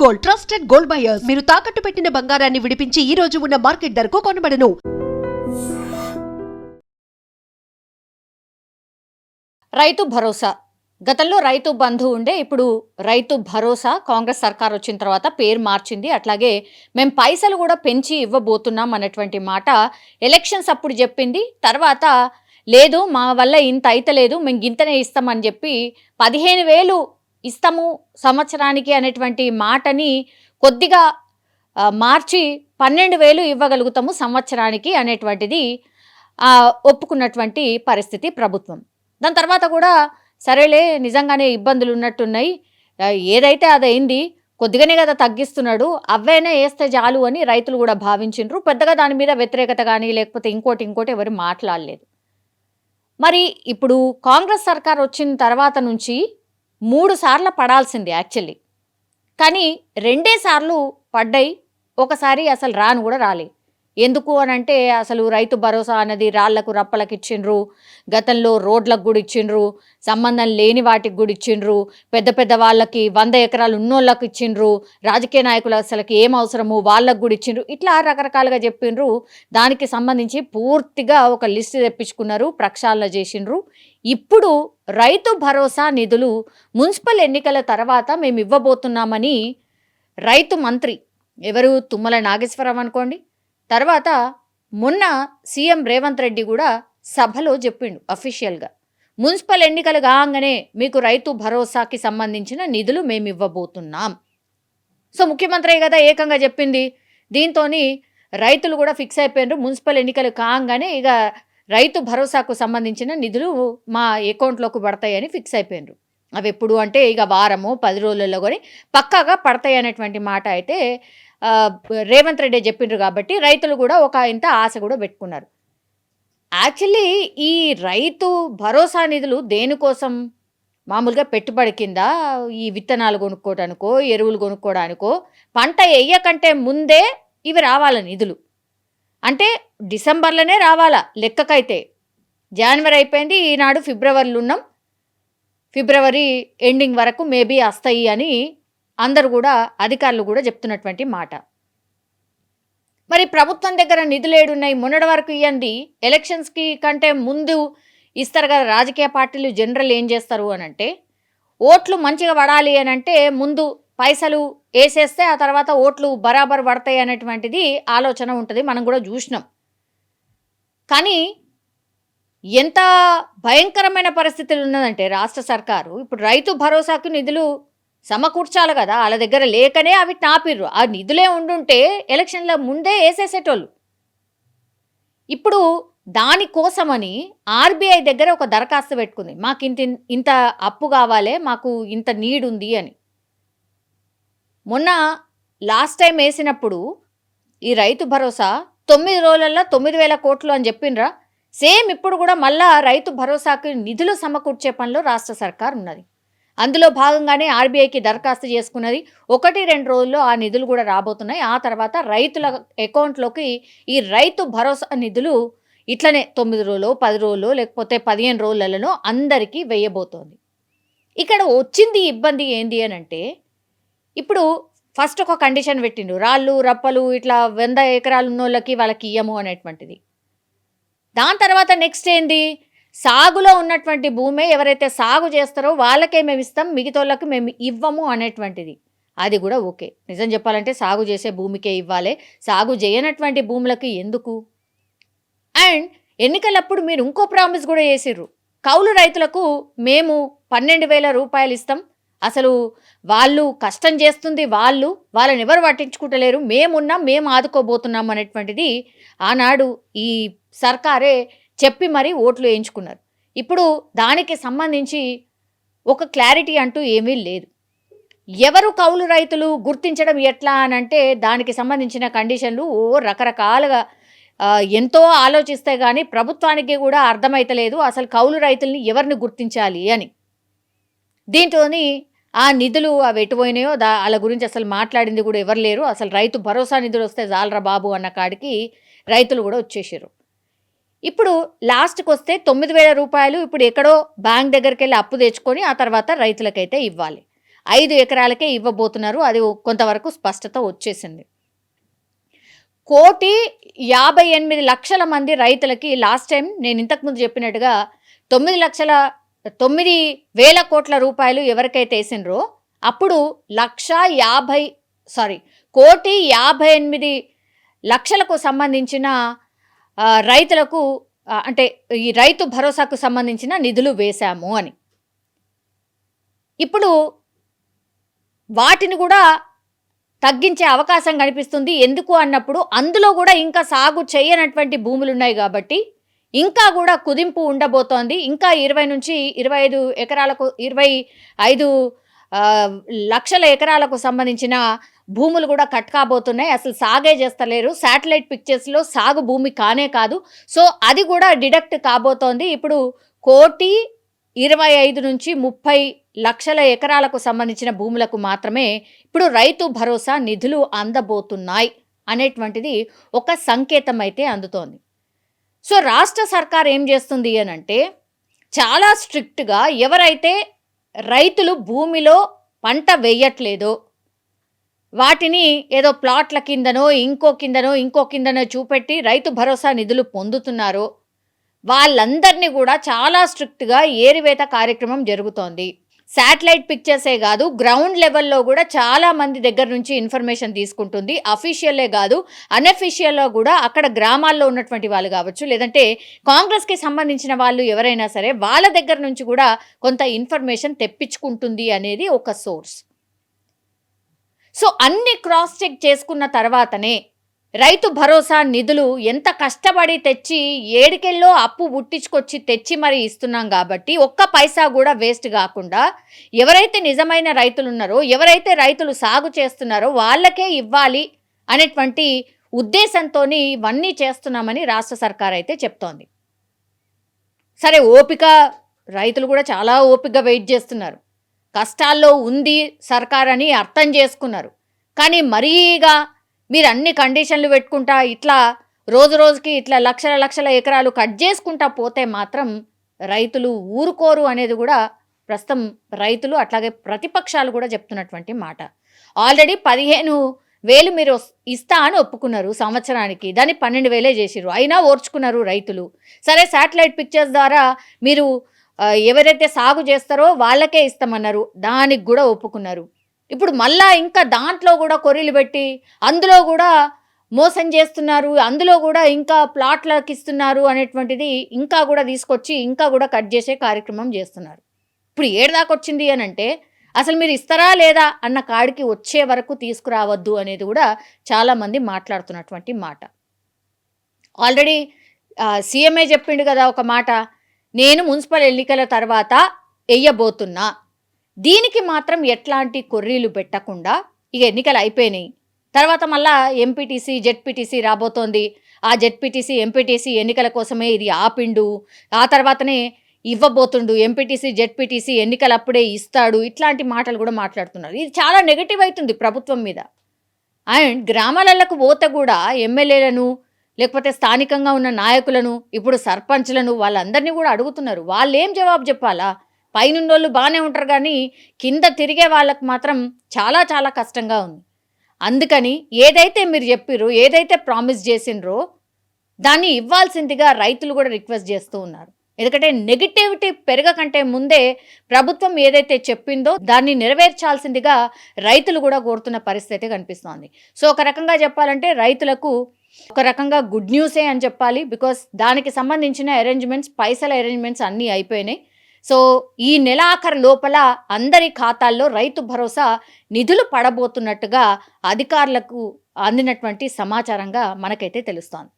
Gold, trusted gold buyers. మీరు తాకట్టు పెట్టిన బంగారాన్ని విడిపించి ఈ రోజు ఉన్న మార్కెట్ ధరకు కొనబడను. రైతు భరోసా గతంలో రైతు బంధు ఉండే, ఇప్పుడు రైతు భరోసా కాంగ్రెస్ సర్కార్ వచ్చిన తర్వాత పేరు మార్చింది. అట్లాగే మేము పైసలు కూడా పెంచి ఇవ్వబోతున్నాం అన్నటువంటి మాట ఎలక్షన్స్ అప్పుడు చెప్పింది. తర్వాత లేదు మా వల్ల ఇంత అయితలేదు, మేము గింతనే ఇస్తామని చెప్పి 15,000 ఇస్తాము సంవత్సరానికి అనేటువంటి మాటని కొద్దిగా మార్చి 12,000 ఇవ్వగలుగుతాము సంవత్సరానికి అనేటువంటిది ఒప్పుకున్నటువంటి పరిస్థితి ప్రభుత్వం. దాని తర్వాత కూడా సరేలే నిజంగానే ఇబ్బందులు ఉన్నట్టున్నాయి, ఏదైతే అదైంది, కొద్దిగానే కదా తగ్గిస్తున్నాడు, అవైనా వేస్తే చాలు అని రైతులు కూడా భావించిండ్రు. పెద్దగా దాని మీద వ్యతిరేకత కానీ లేకపోతే ఇంకోటి ఎవరు మాట్లాడలేదు. మరి ఇప్పుడు కాంగ్రెస్ సర్కార్ వచ్చిన తర్వాత నుంచి 3 సార్లు పడాల్సింది యాక్చువల్లీ, కానీ 2 సార్లు పడ్డాయి. ఒకసారి అసలు రాను కూడా రాలే. ఎందుకు అనంటే అసలు రైతు భరోసా అన్నది రాళ్లకు రప్పలకు ఇచ్చిండ్రు, గతంలో రోడ్లకు కూడా ఇచ్చిండ్రు, సంబంధం లేని వాటికి కూడా ఇచ్చిండ్రు, పెద్ద పెద్ద వాళ్ళకి 100 ఎకరాలు ఉన్నోళ్ళకు ఇచ్చిండ్రు, రాజకీయ నాయకులు అసలుకి ఏం అవసరము వాళ్ళకు కూడా ఇచ్చిండ్రు, ఇట్లా రకరకాలుగా చెప్పిండ్రు. దానికి సంబంధించి పూర్తిగా ఒక లిస్ట్ తెప్పించుకున్నారు, ప్రక్షాళన చేసిండ్రు. ఇప్పుడు రైతు భరోసా నిధులు మున్సిపల్ ఎన్నికల తర్వాత మేము ఇవ్వబోతున్నామని రైతు మంత్రి ఎవరు, తుమ్మల నాగేశ్వరరావు అనుకోండి, తర్వాత మొన్న సీఎం రేవంత్ రెడ్డి కూడా సభలో చెప్పిండు అఫీషియల్గా, మున్సిపల్ ఎన్నికలు కాగానే మీకు రైతు భరోసాకి సంబంధించిన నిధులు మేము ఇవ్వబోతున్నాం. సో ముఖ్యమంత్రి కదా ఏకంగా చెప్పింది. దీంతో రైతులు కూడా ఫిక్స్ అయిపోయినారు, మున్సిపల్ ఎన్నికలు కాగానే ఇక రైతు భరోసాకు సంబంధించిన నిధులు మా అకౌంట్లోకి పడతాయని ఫిక్స్ అయిపోయినారు. అవి ఎప్పుడు అంటే ఇక వారము 10 రోజులలో కానీ పక్కాగా పడతాయి అనేటువంటి మాట అయితే రేవంత్ రెడ్డి చెప్పిండ్రు. కాబట్టి రైతులు కూడా ఒక ఇంత ఆశ కూడా పెట్టుకున్నారు. యాక్చువల్లీ ఈ రైతు భరోసా నిధులు దేనికోసం, మామూలుగా పెట్టుబడి కింద ఈ విత్తనాలు కొనుక్కోవడానికో ఎరువులు కొనుక్కోవడానికో, పంట వేయకంటే ముందే ఇవి రావాల నిధులు. అంటే డిసెంబర్లోనే రావాలా లెక్కకైతే. జనవరి అయిపోయింది, ఈనాడు ఫిబ్రవరిలో ఉన్నాం, ఫిబ్రవరి ఎండింగ్ వరకు మేబీ వస్తాయి అని అందరు కూడా అధికారులు కూడా చెప్తున్నటువంటి మాట. మరి ప్రభుత్వం దగ్గర నిధులు ఏడున్నాయి? మొన్నటి వరకు ఇవ్వండి, ఎలక్షన్స్కి కంటే ముందు ఇస్తారు కదా రాజకీయ పార్టీలు. జనరల్ ఏం చేస్తారు అని అంటే, ఓట్లు మంచిగా పడాలి అని అంటే ముందు పైసలు వేసేస్తే ఆ తర్వాత ఓట్లు బరాబర్ పడతాయి అనేటువంటిది ఆలోచన ఉంటుంది. మనం కూడా చూసినాం. కానీ ఎంత భయంకరమైన పరిస్థితులు ఉన్నదంటే రాష్ట్ర సర్కారు ఇప్పుడు రైతు భరోసాకు నిధులు సమకూర్చాలి కదా, వాళ్ళ దగ్గర లేకనే అవి నాపిర్రు. ఆ నిధులే ఉండుంటే ఎలక్షన్ల ముందే వేసేసేటోళ్ళు. ఇప్పుడు దానికోసమని ఆర్బీఐ దగ్గర ఒక దరఖాస్తు పెట్టుకుంది, మాకు ఇంత అప్పు కావాలి, మాకు ఇంత నీడ్ ఉంది అని. మొన్న లాస్ట్ టైం వేసినప్పుడు ఈ రైతు భరోసా 9 రోజులలో 9,000 కోట్లు అని చెప్పిండ్రా. సేమ్ ఇప్పుడు కూడా మళ్ళా రైతు భరోసాకు నిధులు సమకూర్చే పనిలో రాష్ట్ర సర్కార్ ఉన్నది. అందులో భాగంగానే ఆర్బీఐకి దరఖాస్తు చేసుకున్నది. 1-2 రోజుల్లో ఆ నిధులు కూడా రాబోతున్నాయి. ఆ తర్వాత రైతుల అకౌంట్లోకి ఈ రైతు భరోసా నిధులు ఇట్లనే 9 రోజులు 10 రోజులు లేకపోతే 15 రోజులలో అందరికీ వేయబోతోంది. ఇక్కడ వచ్చింది ఇబ్బంది ఏంది అని అంటే, ఇప్పుడు ఫస్ట్ ఒక కండిషన్ పెట్టిండు, రాళ్ళు రప్పలు ఇట్లా 100 ఎకరాలు ఉన్నోళ్ళకి వాళ్ళకి ఇయ్యము అనేటువంటిది. దాని తర్వాత నెక్స్ట్ ఏంది, సాగులో ఉన్నటువంటి భూమే ఎవరైతే సాగు చేస్తారో వాళ్ళకే మేము ఇస్తాం, మిగతాళ్ళకి మేము ఇవ్వము అనేటువంటిది. అది కూడా ఓకే. నిజం చెప్పాలంటే సాగు చేసే భూమికే ఇవ్వాలి, సాగు చేయనటువంటి భూములకి ఎందుకు? అండ్ ఎన్నికలప్పుడు మీరు ఇంకో ప్రామిస్ కూడా చేసిర్రు, కౌలు రైతులకు మేము 12,000 రూపాయలు ఇస్తాం, అసలు వాళ్ళు కష్టం చేస్తుంది వాళ్ళని ఎవరు పట్టించుకుంటలేరు, మేమున్నాం, మేము ఆదుకోబోతున్నాం అనేటువంటిది ఆనాడు ఈ సర్కారే చెప్పి మరీ ఓట్లు వేయించుకున్నారు. ఇప్పుడు దానికి సంబంధించి ఒక క్లారిటీ అంటూ ఏమీ లేదు. ఎవరు కౌలు రైతులు గుర్తించడం ఎట్లా అని అంటే దానికి సంబంధించిన కండిషన్లు రకరకాలుగా ఎంతో ఆలోచిస్తే కానీ ప్రభుత్వానికి కూడా అర్థమైతలేదు అసలు కౌలు రైతుల్ని ఎవరిని గుర్తించాలి అని. దీంతోని ఆ నిధులు అవి ఎటుపోయినాయో వాళ్ళ గురించి అసలు మాట్లాడింది కూడా ఎవరు లేరు. అసలు రైతు భరోసా నిధులు వస్తే జాలరా బాబు అన్న కాడికి రైతులు కూడా వచ్చేసారు. ఇప్పుడు లాస్ట్కి వస్తే 9,000 రూపాయలు ఇప్పుడు ఎక్కడో బ్యాంక్ దగ్గరికి వెళ్ళి అప్పు తెచ్చుకొని ఆ తర్వాత రైతులకైతే ఇవ్వాలి. 5 ఎకరాలకే ఇవ్వబోతున్నారు. అది కొంతవరకు స్పష్టత వచ్చేసింది. 1,58,00,000 మంది రైతులకి లాస్ట్ టైం నేను ఇంతకుముందు చెప్పినట్టుగా 9,00,000 కోట్ల రూపాయలు ఎవరికైతే వేసిండ్రో అప్పుడు 1,58,00,000కు సంబంధించిన రైతులకు అంటే ఈ రైతు భరోసాకు సంబంధించిన నిధులు వేశాము అని. ఇప్పుడు వాటిని కూడా తగ్గించే అవకాశం కనిపిస్తుంది. ఎందుకు అన్నప్పుడు అందులో కూడా ఇంకా సాగు చేయనటువంటి భూములు ఉన్నాయి కాబట్టి ఇంకా కూడా కుదింపు ఉండబోతోంది. ఇంకా 20 నుంచి 25 ఎకరాలకు 25 లక్షల ఎకరాలకు సంబంధించిన భూములు కూడా కట్ కాబోతున్నాయి. అసలు సాగే చేస్తలేరు. శాటిలైట్ పిక్చర్స్లో సాగు భూమి కానే కాదు. సో అది కూడా డిడక్ట్ కాబోతోంది. ఇప్పుడు 1,25 నుంచి 30 లక్షల ఎకరాలకు సంబంధించిన భూములకు మాత్రమే ఇప్పుడు రైతు భరోసా నిధులు అందబోతున్నాయి అనేటువంటిది ఒక సంకేతం అయితే అందుతోంది. సో రాష్ట్ర సర్కార్ ఏం చేస్తుంది అనంటే చాలా స్ట్రిక్ట్గా ఎవరైతే రైతులు భూమిలో పంట వేయట్లేదో వాటిని ఏదో ప్లాట్ల కిందనో ఇంకో కిందనో చూపెట్టి రైతు భరోసా నిధులు పొందుతున్నారో వాళ్ళందరినీ కూడా చాలా స్ట్రిక్ట్గా ఏరివేత కార్యక్రమం జరుగుతోంది. శాటిలైట్ పిక్చర్సే కాదు, గ్రౌండ్ లెవెల్లో కూడా చాలా మంది దగ్గర నుంచి ఇన్ఫర్మేషన్ తీసుకుంటుంది. అఫీషియల్లే కాదు, అన్అఫీషియల్లో కూడా అక్కడ గ్రామాల్లో ఉన్నటువంటి వాళ్ళు కావచ్చు, లేదంటే కాంగ్రెస్కి సంబంధించిన వాళ్ళు ఎవరైనా సరే వాళ్ళ దగ్గర నుంచి కూడా కొంత ఇన్ఫర్మేషన్ తెప్పించుకుంటుంది అనేది ఒక సోర్స్. సో అన్ని క్రాస్ చెక్ చేసుకున్న తర్వాతనే రైతు భరోసా నిధులు ఎంత కష్టపడి తెచ్చి ఏడికెళ్ళో అప్పు పుట్టించుకొచ్చి తెచ్చి మరి ఇస్తున్నాం కాబట్టి ఒక్క పైసా కూడా వేస్ట్ కాకుండా ఎవరైతే నిజమైన రైతులు ఉన్నారో, ఎవరైతే రైతులు సాగు చేస్తున్నారో వాళ్ళకే ఇవ్వాలి అనేటువంటి ఉద్దేశంతో ఇవన్నీ చేస్తున్నామని రాష్ట్ర సర్కార్ అయితే చెప్తోంది. సరే, ఓపిక రైతులు కూడా చాలా ఓపికగా వెయిట్ చేస్తున్నారు. కష్టాల్లో ఉంది సర్కార్ అని అర్థం చేసుకున్నారు. కానీ మరీగా మీరు అన్ని కండిషన్లు పెట్టుకుంటా ఇట్లా రోజుకి ఇట్లా లక్షల ఎకరాలు కట్ చేసుకుంటా పోతే మాత్రం రైతులు ఊరుకోరు అనేది కూడా ప్రస్తుతం రైతులు అట్లాగే ప్రతిపక్షాలు కూడా చెప్తున్నటువంటి మాట. ఆల్రెడీ 15,000 మీరు ఇస్తా అని ఒప్పుకున్నారు సంవత్సరానికి, దాన్ని 12,000 చేసిర్రు. అయినా ఓర్చుకున్నారు రైతులు. సరే, శాటిలైట్ పిక్చర్స్ ద్వారా మీరు ఎవరైతే సాగు చేస్తారో వాళ్ళకే ఇస్తామన్నారు, దానికి కూడా ఒప్పుకున్నారు. ఇప్పుడు మళ్ళా ఇంకా దాంట్లో కూడా కొర్రీలు పెట్టి అందులో కూడా మోసం చేస్తున్నారు, అందులో కూడా ఇంకా ప్లాట్లకు ఇస్తున్నారు అనేటువంటిది ఇంకా కూడా తీసుకొచ్చి ఇంకా కూడా కట్ చేసే కార్యక్రమం చేస్తున్నారు. ఇప్పుడు ఏడదాకా వచ్చింది అని అంటే అసలు మీరు ఇస్తారా లేదా అన్న కాడికి వచ్చే వరకు తీసుకురావద్దు అనేది కూడా చాలామంది మాట్లాడుతున్నటువంటి మాట. ఆల్రెడీ సీఎంఏ చెప్పిండు కదా ఒక మాట, నేను మున్సిపల్ ఎన్నికల తర్వాత వెయ్యబోతున్నా, దీనికి మాత్రం ఎట్లాంటి కొర్రీలు పెట్టకుండా ఇక ఎన్నికలు అయిపోయినాయి, తర్వాత మళ్ళా ఎంపీటీసీ జెడ్పీటీసీ రాబోతోంది, ఆ జెడ్పీటీసీ ఎంపీటీసీ ఎన్నికల కోసమే ఇది ఆపిండు, ఆ తర్వాతనే ఇవ్వబోతుండు, ఎంపీటీసీ జెడ్పీటీసీ ఎన్నికలు అప్పుడే ఇస్తాడు, ఇట్లాంటి మాటలు కూడా మాట్లాడుతున్నారు. ఇది చాలా నెగటివ్ అవుతుంది ప్రభుత్వం మీద. అండ్ గ్రామాలకు పోతే కూడా ఎమ్మెల్యేలను లేకపోతే స్థానికంగా ఉన్న నాయకులను ఇప్పుడు సర్పంచ్లను వాళ్ళందరినీ కూడా అడుగుతున్నారు. వాళ్ళు ఏం జవాబు చెప్పాలా? పైనున్నోళ్ళు బాగానే ఉంటారు కానీ కింద తిరిగే వాళ్ళకు మాత్రం చాలా చాలా కష్టంగా ఉంది. అందుకని ఏదైతే మీరు చెప్పిర్రో, ఏదైతే ప్రామిస్ చేసిండ్రో దాన్ని ఇవ్వాల్సిందిగా రైతులు కూడా రిక్వెస్ట్ చేస్తూ ఉన్నారు. ఎందుకంటే నెగిటివిటీ పెరగకంటే ముందే ప్రభుత్వం ఏదైతే చెప్పిందో దాన్ని నెరవేర్చాల్సిందిగా రైతులు కూడా కోరుతున్న పరిస్థితి కనిపిస్తోంది. సో ఒక రకంగా చెప్పాలంటే రైతులకు ఒక రకంగా గుడ్ న్యూసే అని చెప్పాలి. బికాస్ దానికి సంబంధించిన అరేంజ్మెంట్స్, పైసల అరేంజ్మెంట్స్ అన్నీ అయిపోయినాయి. సో ఈ నెలాఖరు లోపల అందరి ఖాతాల్లో రైతు భరోసా నిధులు పడబోతున్నట్టుగా అధికారులకు అందినటువంటి సమాచారంగా మనకైతే తెలుస్తోంది.